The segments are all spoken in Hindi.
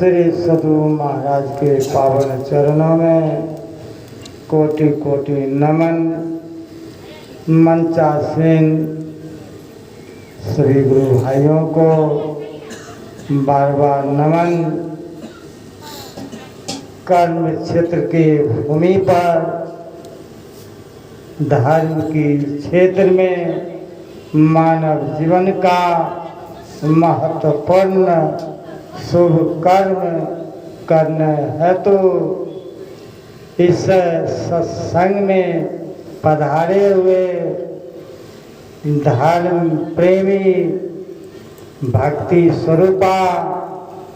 श्री सदगुरु महाराज के पावन चरणों में कोटि कोटि नमन। मंचासीन सभी गुरु भाइयों को बार बार नमन। कर्म क्षेत्र की भूमि पर धर्म की क्षेत्र में मानव जीवन का महत्वपूर्ण शुभ कर्म करने हेतु इस सत्संग में पधारे हुए धर्म प्रेमी भक्ति स्वरूपा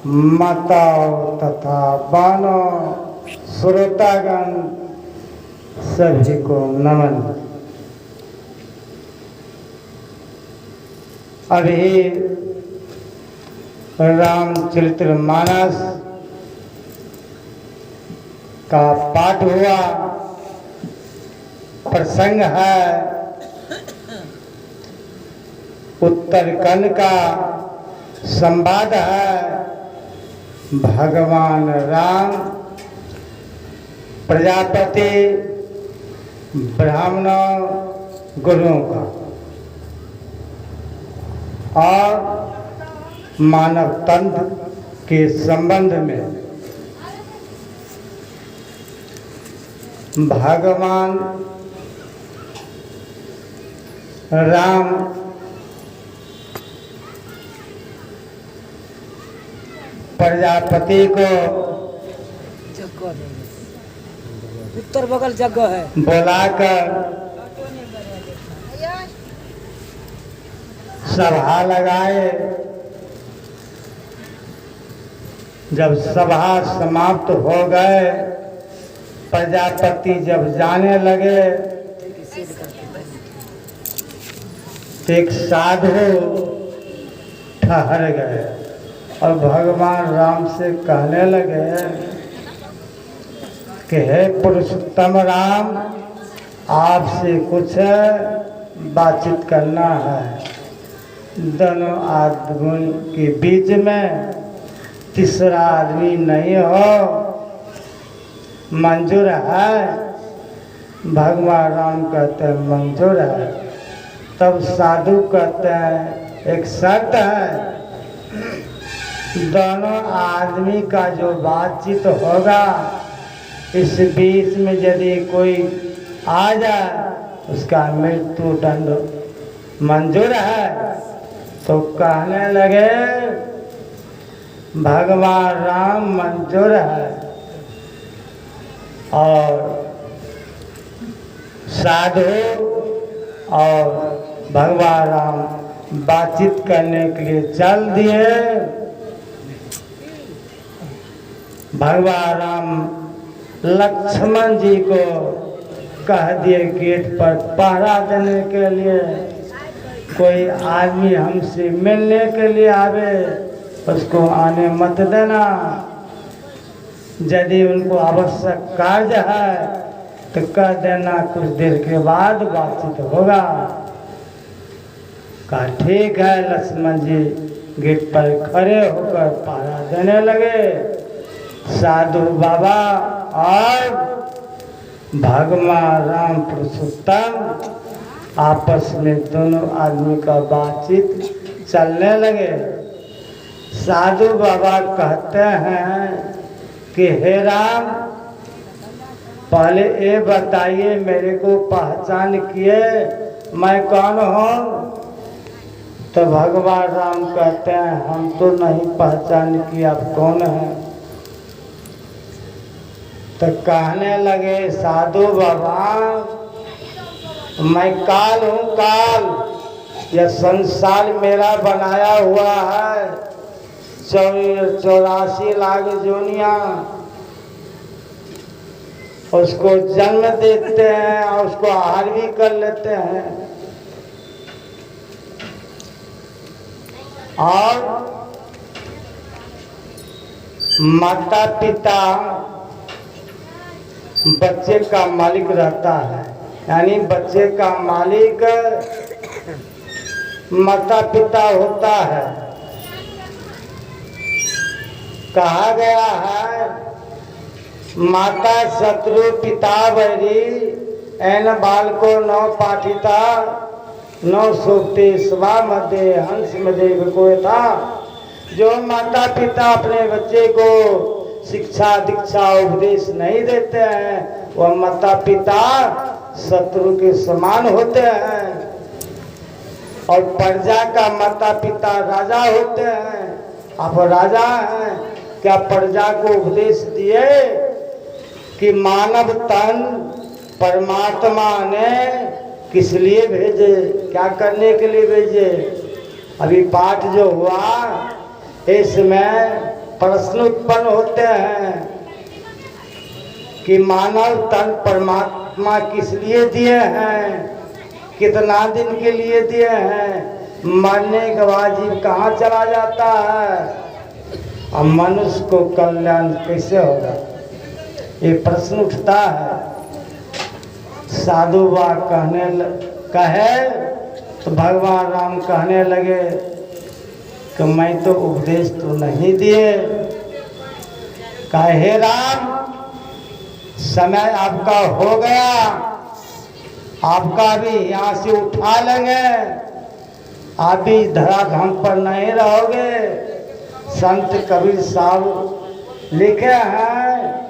माताओं तथा बानों श्रोतागण सभी को नमन। अभी रामचरितमानस का पाठ हुआ, प्रसंग है उत्तरकांड का संवाद है। भगवान राम प्रजापति ब्राह्मणों गुरुओं का और मानव तंत्र के संबंध में भगवान राम प्रजापति को उत्तर बगल जगह है बुलाकर सभा लगाए। जब सभा समाप्त हो गए, प्रजापति जब जाने लगे, एक साधु ठहर गए और भगवान राम से कहने लगे कि हे पुरुषोत्तम राम, आपसे कुछ बातचीत करना है। दोनों आदमी के बीच में तीसरा आदमी नहीं हो, मंजूर है? भगवान राम कहते हैं मंजूर है। तब साधु कहते हैं एक शर्त है, दोनों आदमी का जो बातचीत होगा, इस बीच में यदि कोई आ जाए उसका मृत्यु दंड मंजूर है। तो कहने लगे भगवान राम मंजूर है। और साधु और भगवान राम बातचीत करने के लिए चल दिए। भगवान राम लक्ष्मण जी को कह दिए गेट पर पहरा देने के लिए, कोई आदमी हमसे मिलने के लिए आवे उसको आने मत देना। यदि उनको आवश्यक कार्य है तो कह देना, कुछ देर के बाद बातचीत होगा। कहा ठीक है। लक्ष्मण जी गेट पर खड़े होकर पहरा देने लगे। साधु बाबा और भगवान राम पुरुषोत्तम आपस में दोनों आदमी का बातचीत चलने लगे। साधु बाबा कहते हैं कि हे राम, पहले ये बताइए, मेरे को पहचान किए मैं कौन हूँ? तो भगवान राम कहते हैं हम तो नहीं पहचान किए, आप कौन हैं? तो कहने लगे साधु बाबा, मैं काल हूँ, काल। यह संसार मेरा बनाया हुआ है, 84 लाख जोनिया। उसको जन्म देते हैं और उसको आहार भी कर लेते हैं। और माता पिता बच्चे का मालिक रहता है, यानी बच्चे का मालिक माता पिता होता है। कहा गया है माता शत्रु पिता बैरी एन बालको नौ पाठिता नौ सोते स्वा मध्य हंस मध्य कोई था। जो माता पिता अपने बच्चे को शिक्षा दीक्षा उपदेश नहीं देते हैं वह माता पिता शत्रु के समान होते हैं। और प्रजा का माता पिता राजा होते हैं। आप राजा हैं, क्या प्रजा को उपदेश दिए कि मानव तन परमात्मा ने किस लिए भेजे, क्या करने के लिए भेजे? अभी पाठ जो हुआ इसमें प्रश्न उत्पन्न होते हैं कि मानव तन परमात्मा किस लिए दिए हैं, कितना दिन के लिए दिए हैं, मरने के बाद जीव कहाँ चला जाता है, अब मनुष्य को कल्याण कैसे होगा, ये प्रश्न उठता है। साधु बा कहे तो भगवान राम कहने लगे कि मैं तो उपदेश तो नहीं दिए। कहे राम समय आपका हो गया, आपका भी यहाँ से उठा लेंगे, आप भी धराधाम पर नहीं रहोगे। संत कबीर साहब लिखे हैं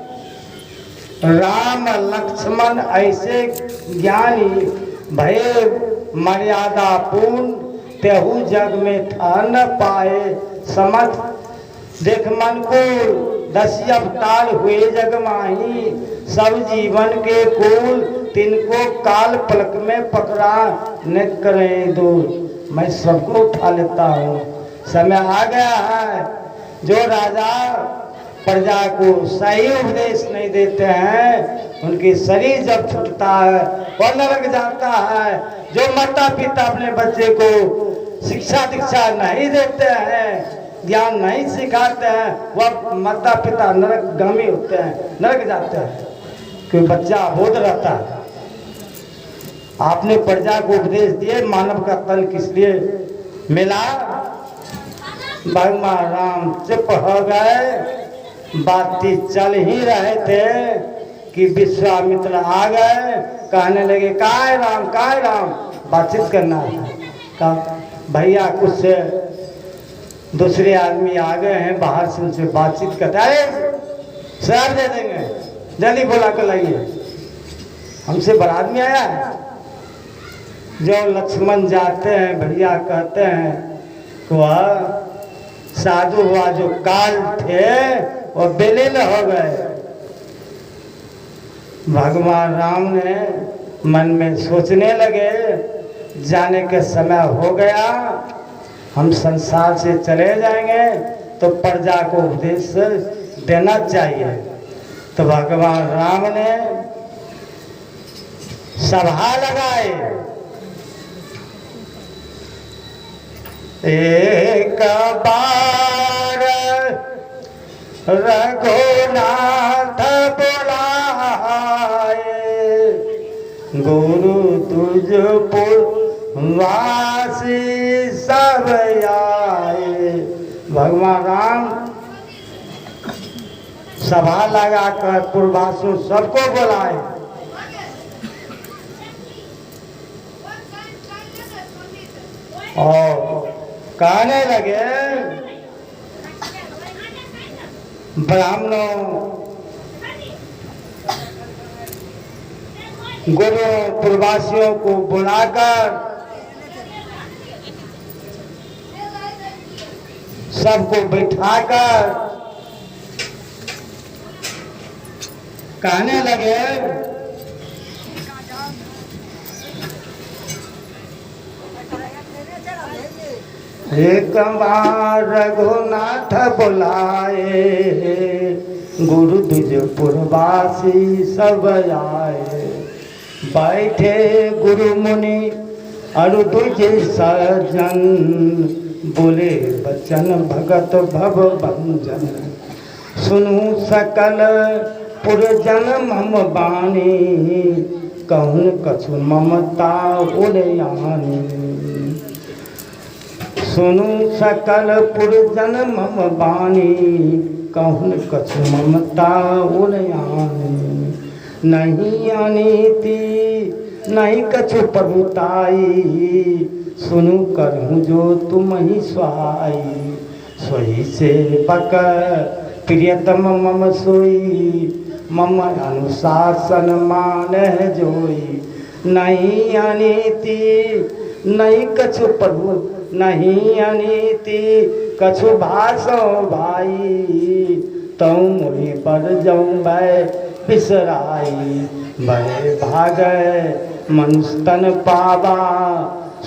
राम लक्ष्मण ऐसे ज्ञानी भये मर्यादा पूर्ण तेहु जग में ठहर न पाए समझ। देख मन को 10 अवतार हुए जग माही सब जीवन के कुल तिनको काल पलक में पकड़ा न करें दूर। मैं सबको उठा लेता हूँ, समय आ गया है। जो राजा प्रजा को सही उपदेश नहीं देते हैं उनकी शरीर जब छूटता है वह नरक जाता है। जो माता पिता अपने बच्चे को शिक्षा दीक्षा नहीं देते हैं, ज्ञान नहीं सिखाते हैं, वह माता पिता नरकगामी होते हैं, नरक जाते हैं। क्योंकि बच्चा अबोध रहता है। आपने प्रजा को उपदेश दिए मानव का तन किस लिए मिला। भगवान राम चुप हो गए। बातचीत चल ही रहे थे कि विश्वामित्र आ गए, कहने लगे काय राम काय राम, बातचीत करना है। कहा भैया कुछ से दूसरे आदमी आ गए हैं बाहर से, उनसे बातचीत करते हैं, शराब दे देंगे, जल्दी बुला कर लाइए, हमसे बड़ा आदमी आया है। जो लक्ष्मण जाते हैं भैया कहते हैं कि वह साधु हुआ जो काल थे वो बेलीन हो गए। भगवान राम ने मन में सोचने लगे जाने के समय हो गया, हम संसार से चले जाएंगे तो प्रजा को उपदेश देना चाहिए। तो भगवान राम ने सभा लगाए। एक बार रघुनाथ बुलाए गुरु तुझपुर वासी सब आए। भगवान राम सभा लगाकर पूर्वासु सबको बुलाए। और कहने लगे ब्राह्मणों गुरु पूर्वासियों को बुलाकर सबको बैठाकर कहने लगे एक बार रघुनाथ बुलाए गुरु द्विजपुरवासी सब आए। बैठे गुरु मुनि और द्विज सज्जन बोले बचन भगत भव भंजन। सुनु सकल पुरजन मम बानी कहूँ कछु ममता उड़यानी। सुनु सकल पुरजन मम बानी कहूँ कछु ममता वो नहीं आनी थी नहीं कछु प्रभुताई सुनु करहूँ जो तुम ही स्वाई सोई से बक प्रियतम मम सोई मम अनुशासन मान जोई नहीं अनीति नहीं कछु प्रभु नहीं अनीति कछु भाषो भाई तऊ मुहि पर जाऊँ भय बिसराई भय भागय मनुस्तन पावा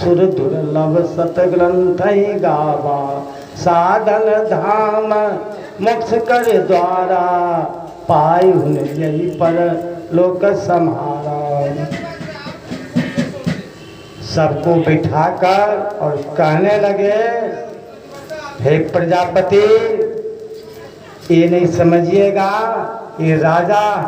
सुर दुर्लभ सतग्रंथ गावा साधन धाम मोक्ष कर द्वारा पाई हुन यही पर लोक सम्हारा। सबको बिठाकर और कहने लगे हे प्रजापति ये नहीं समझिएगा ये राजा